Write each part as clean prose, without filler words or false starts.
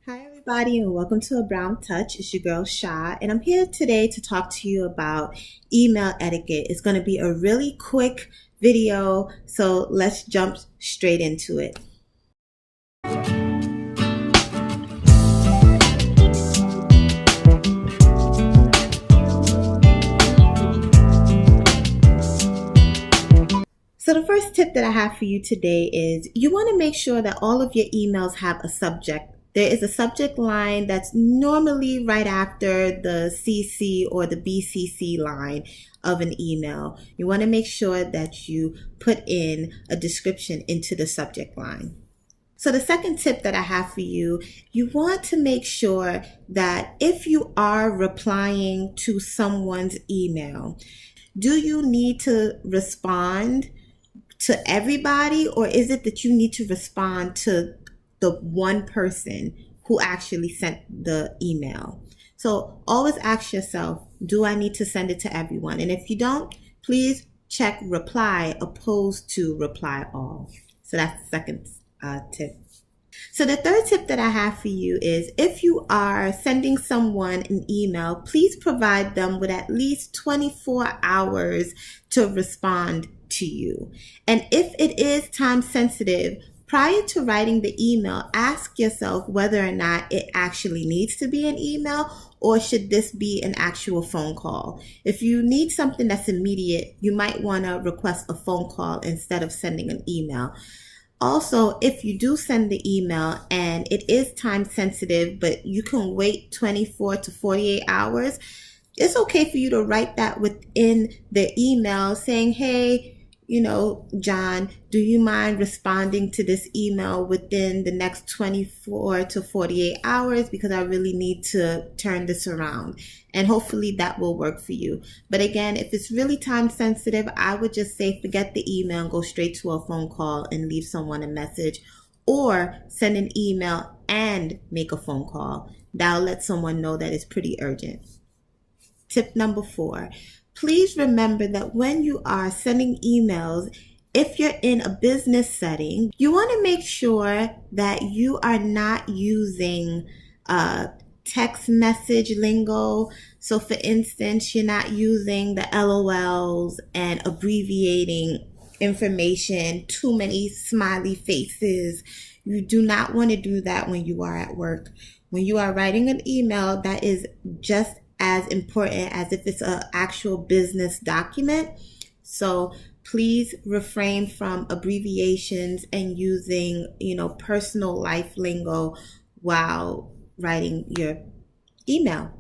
Hi, everybody, and welcome to A Brown Touch. It's your girl, Sha, and I'm here today to talk to you about email etiquette. It's going to be a really quick video, so let's jump straight into it. So the first tip that I have for you today is you want to make sure that all of your emails have a subject. There is a subject line that's normally right after the CC or the BCC line of an email. You want to make sure that you put in a description into the subject line. So the second tip that I have for you, you want to make sure that if you are replying to someone's email, do you need to respond to everybody, or is it that you need to respond to the one person who actually sent the email? So always ask yourself, do I need to send it to everyone? And if you don't, please check reply opposed to reply all. So that's the second tip. So the third tip that I have for you is if you are sending someone an email, please provide them with at least 24 hours to respond to you. And if it is time sensitive, prior to writing the email, ask yourself whether or not it actually needs to be an email or should this be an actual phone call. If you need something that's immediate, you might want to request a phone call instead of sending an email. Also, if you do send the email and it is time sensitive, but you can wait 24 to 48 hours, it's okay for you to write that within the email saying, hey, John, do you mind responding to this email within the next 24 to 48 hours because I really need to turn this around. And hopefully that will work for you. But again, if it's really time sensitive, I would just say forget the email and go straight to a phone call and leave someone a message, or send an email and make a phone call. That'll let someone know that it's pretty urgent. Tip number 4, please remember that when you are sending emails, if you're in a business setting, you want to make sure that you are not using text message lingo. So for instance, you're not using the LOLs and abbreviating information, too many smiley faces. You do not want to do that when you are at work. When you are writing an email, that is just as important as if it's an actual business document. So please refrain from abbreviations and using, personal life lingo while writing your email.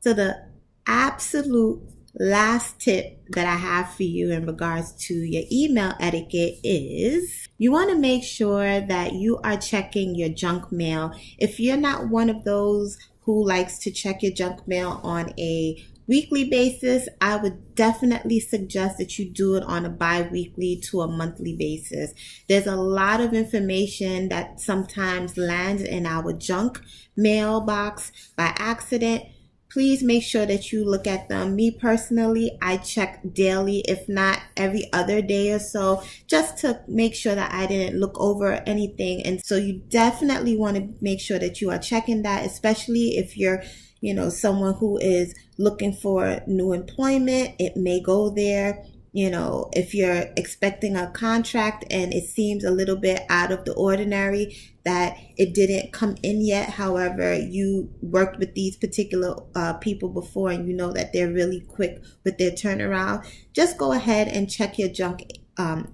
So the absolute last tip that I have for you in regards to your email etiquette is you want to make sure that you are checking your junk mail. If you're not one of those who likes to check your junk mail on a weekly basis, I would definitely suggest that you do it on a bi-weekly to a monthly basis. There's a lot of information that sometimes lands in our junk mailbox by accident. Please make sure that you look at them. Me personally, I check daily, if not every other day or so, just to make sure that I didn't look over anything. And so you definitely want to make sure that you are checking that, especially if you're someone who is looking for new employment. It may go there. If you're expecting a contract and it seems a little bit out of the ordinary that it didn't come in yet, however, you worked with these particular people before and you know that they're really quick with their turnaround, just go ahead and check your junk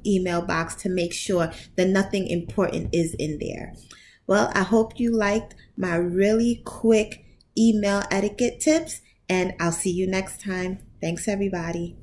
email box to make sure that nothing important is in there. Well, I hope you liked my really quick email etiquette tips, and I'll see you next time. Thanks, everybody.